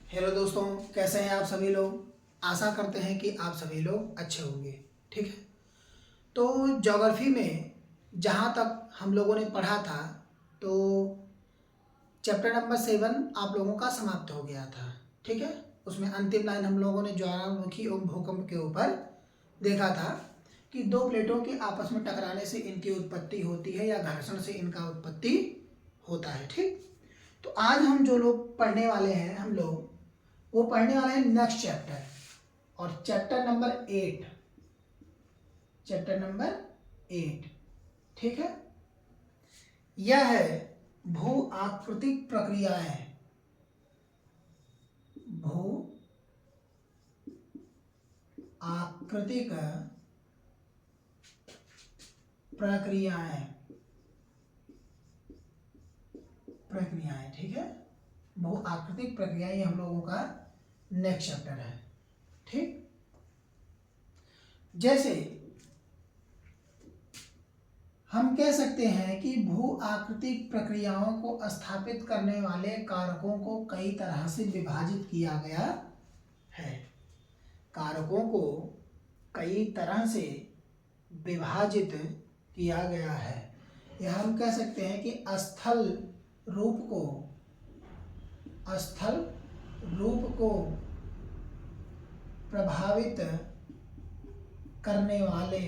Hello दोस्तों, कैसे हैं आप सभी लोग। आशा करते हैं कि आप सभी लोग अच्छे होंगे। ठीक है, तो ज्योग्राफी में जहाँ तक हम लोगों ने पढ़ा था, तो चैप्टर नंबर 7 आप लोगों का समाप्त हो गया था। ठीक है, उसमें अंतिम लाइन हम लोगों ने ज्वालामुखी एवं भूकंप के ऊपर देखा था कि दो प्लेटों के आपस में टकराने से इनकी उत्पत्ति होती है या घर्षण से इनका उत्पत्ति होता है। ठीक, तो आज हम जो लोग पढ़ने वाले हैं, हम लोग वो पढ़ने वाले हैं नेक्स्ट चैप्टर, और चैप्टर नंबर 8। चैप्टर नंबर 8, ठीक है, यह है भू आकृतिक प्रक्रियाएं। भू आकृतिक प्रक्रियाएं, ठीक है, भू आकृतिक प्रक्रियाएं हम लोगों का नेक्स्ट चैप्टर है। ठीक, जैसे हम कह सकते हैं कि भू आकृतिक प्रक्रियाओं को स्थापित करने वाले कारकों को कई तरह से विभाजित किया गया है। कारकों को कई तरह से विभाजित किया गया है। यह हम कह सकते हैं कि स्थल रूप को प्रभावित करने वाले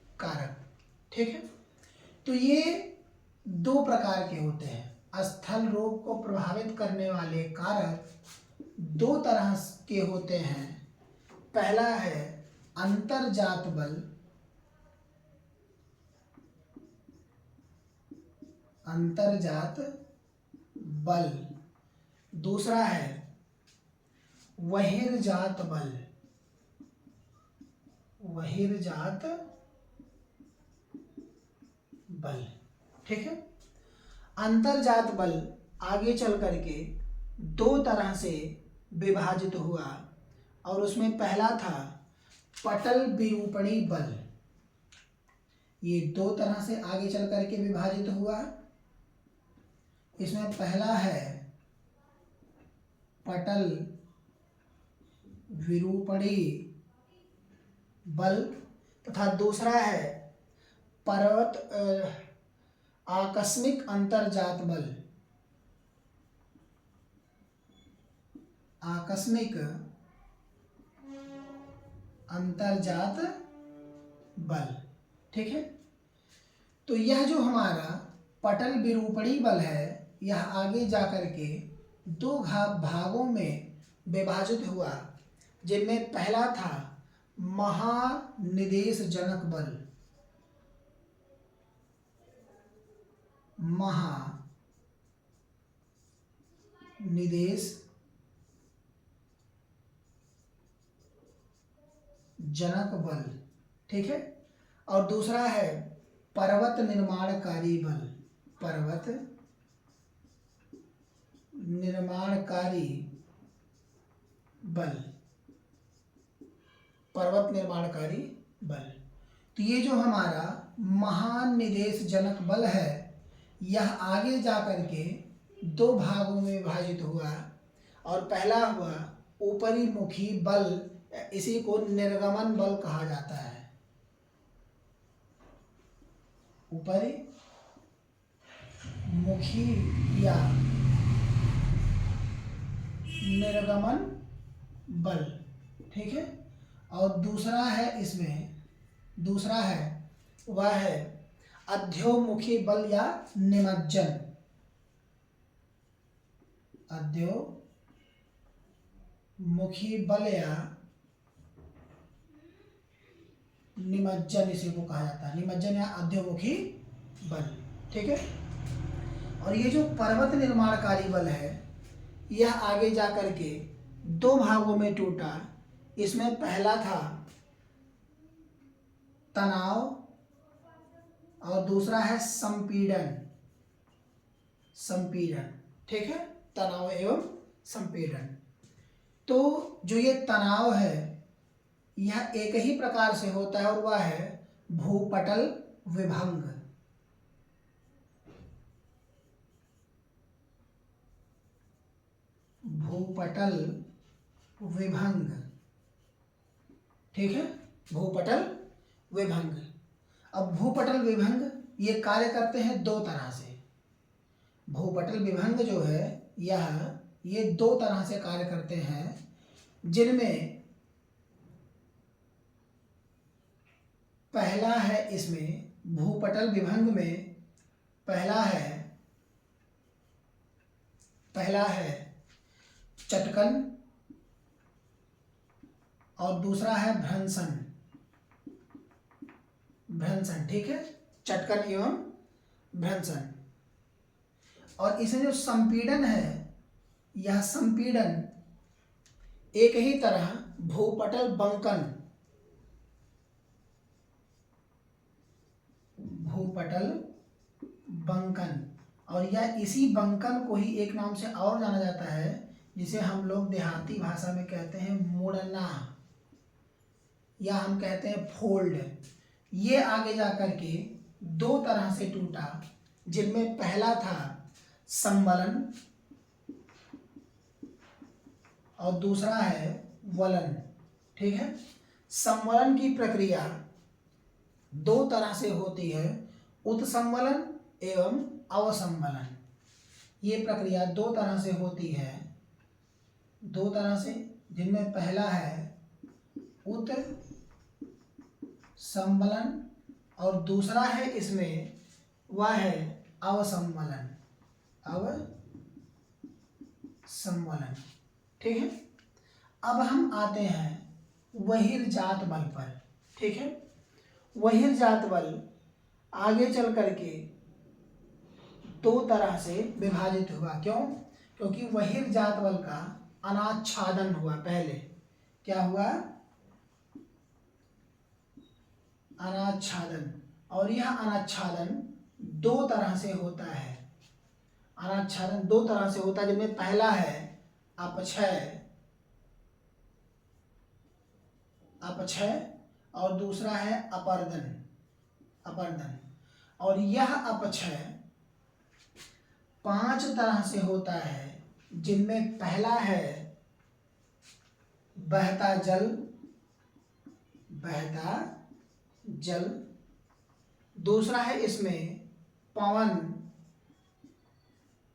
कारक। ठीक है, तो ये दो प्रकार के होते हैं। स्थल रूप को प्रभावित करने वाले कारक दो तरह के होते हैं। पहला है अंतर्जात बल, दूसरा है बहिर्जात बल। ठीक है, अंतर्जात बल आगे चल करके दो तरह से विभाजित हुआ, और उसमें पहला था पटल विरूपणी बल। ये दो तरह से आगे चल करके विभाजित हुआ। इसमें पहला है पटल विरूपणी बल तथा दूसरा है आकस्मिक अंतर्जात बल। ठीक है, तो यह जो हमारा पटल विरूपणी बल है, यह आगे जाकर के दो भागों में विभाजित हुआ, जिनमें पहला था महानिदेश जनक बल। महानिदेश जनक बल। ठीक है, और दूसरा है पर्वत निर्माणकारी बल। पर्वत निर्माणकारी बल। तो ये जो हमारा महानिदेश जनक बल है, यह आगे जाकर के दो भागों में विभाजित हुआ, और पहला हुआ ऊपरी मुखी बल, इसी को निर्गमन बल कहा जाता है। ऊपरी मुखी या निर्गमन बल। ठीक है, और दूसरा है वह है अध्योमुखी बल या निमज्जन। अध्योमुखी बल या निमज्जन इसी को कहा जाता है। निमज्जन या अध्योमुखी बल। ठीक है, और ये जो पर्वत निर्माणकारी बल है, यह आगे जाकर के दो भागों में टूटा। इसमें पहला था तनाव, और दूसरा है संपीड़न। ठीक है, तनाव एवं संपीड़न। तो जो ये तनाव है, यह एक ही प्रकार से होता है, और वह है भूपटल विभंग, भूपटल विभंग, ठीक है, भूपटल विभंग। अब भूपटल विभंग ये कार्य करते हैं दो तरह से। भूपटल विभंग जो है ये दो तरह से कार्य करते हैं, जिनमें पहला है, इसमें भूपटल विभंग में पहला है चटकन और दूसरा है भ्रंशन, ठीक है, चटकन एवं भ्रंशन। और इसमें जो संपीड़न है, यह संपीड़न एक ही तरह भूपटल बंकन, और यह इसी बंकन को ही एक नाम से और जाना जाता है, जिसे हम लोग देहाती भाषा में कहते हैं मुड़ना, या हम कहते हैं फोल्ड। ये आगे जा कर के दो तरह से टूटा, जिनमें पहला था संवलन और दूसरा है वलन, ठीक है। संवलन की प्रक्रिया दो तरह से होती है, उत्संवलन एवं अवसंवलन। ये प्रक्रिया दो तरह से होती है, जिनमें पहला है उत्संवलन और दूसरा है इसमें वह है अवसंवलन, ठीक है। अब हम आते हैं बहिर्जात बल पर, ठीक है। बहिर्जात बल आगे चल करके दो तरह से विभाजित हुआ। क्यों? क्योंकि बहिर्जात बल का अनाच्छादन हुआ। पहले क्या हुआ? अनाच्छादन। और यह अनाच्छादन दो तरह से होता है। अनाच्छादन दो तरह से होता है, जिनमें पहला है अपक्षय और दूसरा है अपर्दन। और यह अपक्षय 5 तरह से होता है, जिनमें पहला है बहता जल, दूसरा है इसमें पवन,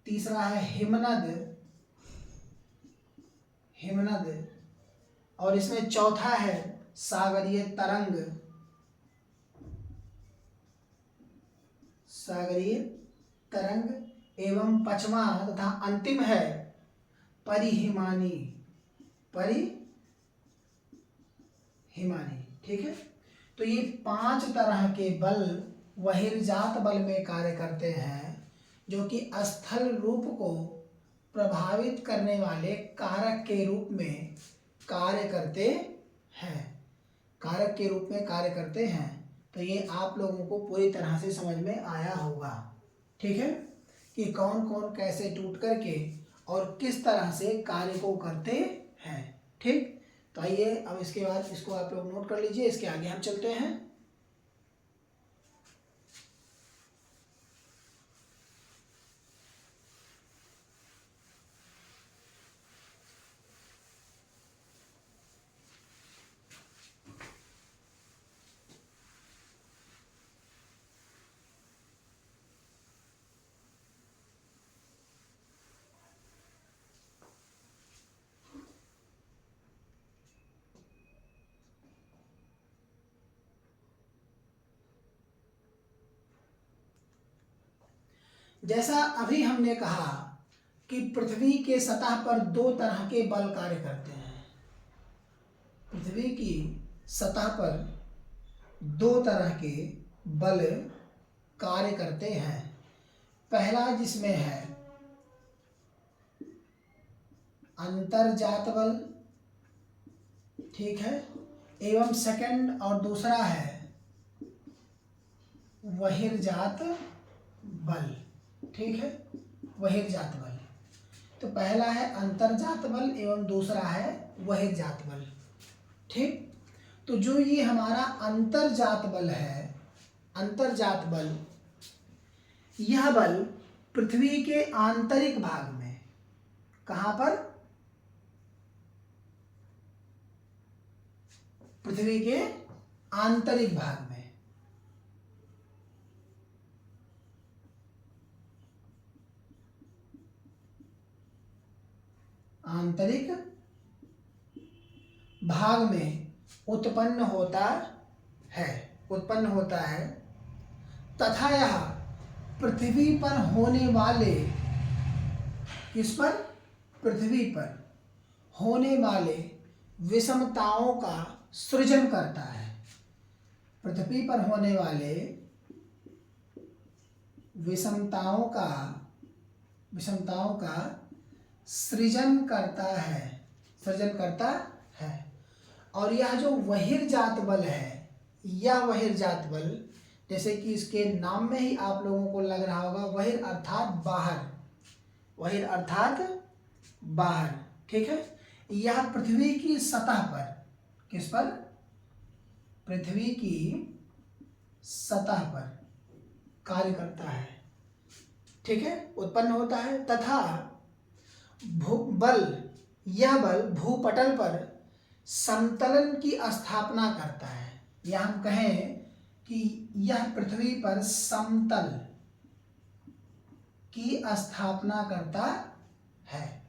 तीसरा है हिमनद, और इसमें चौथा है सागरीय तरंग, एवं पांचवा तथा अंतिम है परिहिमानी, ठीक है। तो ये 5 तरह के बल बहिर्जात बल में कार्य करते हैं, जो कि स्थल रूप को प्रभावित करने वाले कारक के रूप में कार्य करते हैं। तो ये आप लोगों को पूरी तरह से समझ में आया होगा, ठीक है, कि कौन कौन कैसे टूट करके और किस तरह से कार्य को करते हैं, ठीक। तो आइए अब इसके बाद इसको आप लोग नोट कर लीजिए, इसके आगे हम चलते हैं। जैसा अभी हमने कहा कि पृथ्वी के सतह पर दो तरह के बल कार्य करते हैं। पृथ्वी की सतह पर दो तरह के बल कार्य करते हैं। पहला जिसमें है अंतर्जात बल, ठीक है, एवं सेकंड और दूसरा है बहिर्जात बल, ठीक है, बहिर्जात बल। तो पहला है अंतर्जात बल एवं दूसरा है बहिर्जात बल, ठीक। तो जो ये हमारा अंतर्जात बल है, अंतर्जात बल, यह बल पृथ्वी के आंतरिक भाग में, कहां पर? पृथ्वी के आंतरिक भाग में, आंतरिक भाग में उत्पन्न होता है, उत्पन्न होता है तथा यह पृथ्वी पर होने वाले, किस पर? पृथ्वी पर होने वाले विषमताओं का सृजन करता है। पृथ्वी पर होने वाले विषमताओं का सृजन करता है, सृजन करता है। और यह जो बहिर्जात बल है, यह बहिर्जात बल, जैसे कि इसके नाम में ही आप लोगों को लग रहा होगा, बहिर अर्थात बाहर, बहिर अर्थात बाहर, ठीक है। यह पृथ्वी की सतह पर, किस पर? पृथ्वी की सतह पर कार्य करता है, ठीक है, उत्पन्न होता है तथा यह बल भूपटल पर समतलन की स्थापना करता है, या हम कहें कि यह पृथ्वी पर समतल की स्थापना करता है।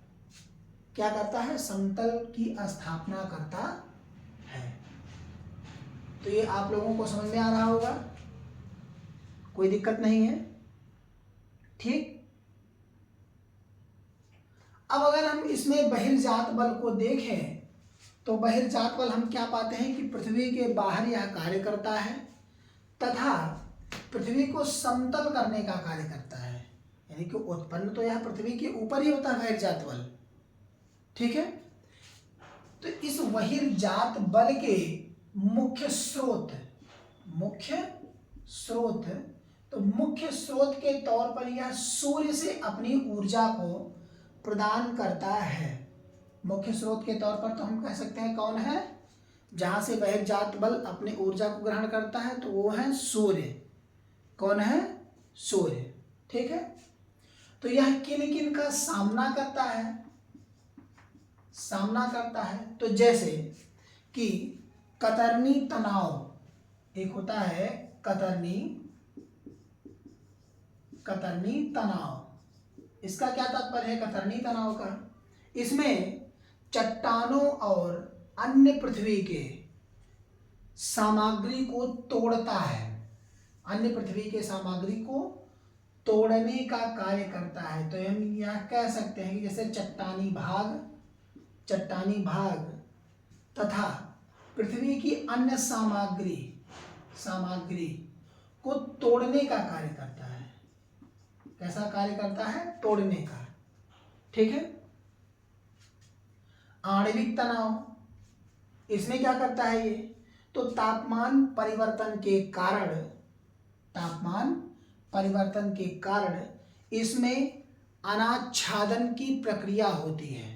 क्या करता है? समतल की स्थापना करता है। तो ये आप लोगों को समझ में आ रहा होगा, कोई दिक्कत नहीं है, ठीक। अब अगर हम इसमें बहिर्जात बल को देखें तो बहिर्जात बल हम क्या पाते हैं कि पृथ्वी के बाहर यह कार्य करता है तथा पृथ्वी को समतल करने का कार्य करता है, यानी कि उत्पन्न तो यह पृथ्वी के ऊपर ही होता है बहिर्जात बल, ठीक है। तो इस बहिर्जात बल के मुख्य स्रोत, तो मुख्य स्रोत के तौर पर यह सूर्य से अपनी ऊर्जा को प्रदान करता है। मुख्य स्रोत के तौर पर तो हम कह सकते हैं कौन है, जहां से बहिर्जात बल अपनी ऊर्जा को ग्रहण करता है, तो वो है सूर्य। कौन है? सूर्य, ठीक है। तो यह किन किन का सामना करता है? तो जैसे कि कतरनी तनाव, एक होता है कतरनी तनाव। इसका क्या तात्पर्य है कतरनी तनाव का? इसमें चट्टानों और अन्य पृथ्वी के सामग्री को तोड़ता है, अन्य पृथ्वी के सामग्री को तोड़ने का कार्य करता है। तो हम यह कह सकते हैं कि जैसे चट्टानी भाग तथा पृथ्वी की अन्य सामग्री को तोड़ने का कार्य करता है। कैसा कार्य करता है? तोड़ने का, ठीक है। आणविक तनाव, इसमें क्या करता है ये? तो तापमान परिवर्तन के कारण इसमें अनाच्छादन की प्रक्रिया होती है।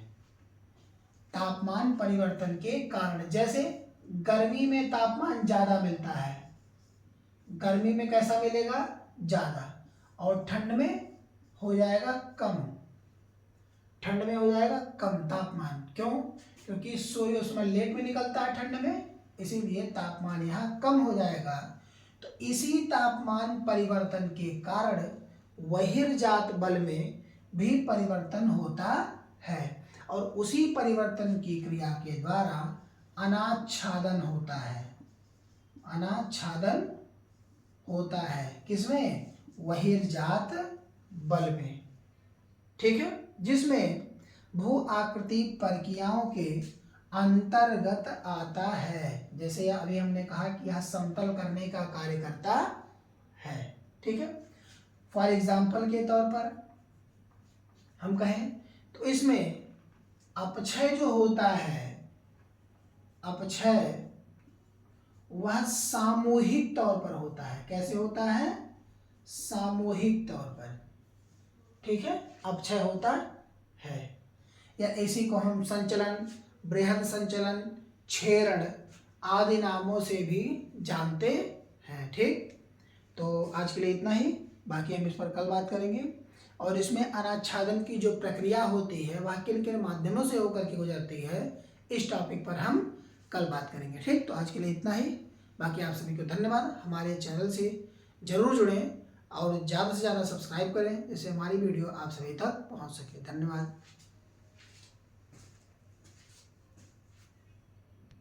तापमान परिवर्तन के कारण, जैसे गर्मी में तापमान ज्यादा मिलता है, गर्मी में कैसा मिलेगा? ज्यादा, और ठंड में हो जाएगा कम, तापमान। क्यों? क्योंकि सूर्य उसमें लेट में निकलता है ठंड में, इसीलिए तापमान यहाँ कम हो जाएगा। तो इसी तापमान परिवर्तन के कारण बहिर्जात बल में भी परिवर्तन होता है, और उसी परिवर्तन की क्रिया के द्वारा अनाच्छादन होता है। किसमें? बहिर्जात बल में, ठीक है, जिसमें भू आकृति प्रक्रियाओं के अंतर्गत आता है। जैसे अभी हमने कहा कि यह समतल करने का कार्य करता है, ठीक है। फॉर एग्जाम्पल के तौर पर हम कहें तो इसमें अपक्षय जो होता है, वह सामूहिक तौर पर होता है। कैसे होता है? सामूहिक तौर पर, ठीक है, अपक्षय होता है। या इसी को हम संचलन, बृहद संचलन, क्षरण आदि नामों से भी जानते हैं, ठीक। आज के लिए इतना ही, बाकी हम इस पर कल बात करेंगे। और इसमें अनाच्छादन की जो प्रक्रिया होती है वह किन किन माध्यमों से होकर के गुजरती है, इस टॉपिक पर हम कल बात करेंगे। ठीक, तो आज के लिए इतना ही, बाकी आप सभी को धन्यवाद। हमारे चैनल से ज़रूर जुड़ें और ज़्यादा से ज़्यादा सब्सक्राइब करें, जिससे हमारी वीडियो आप सभी तक पहुंच सके। धन्यवाद।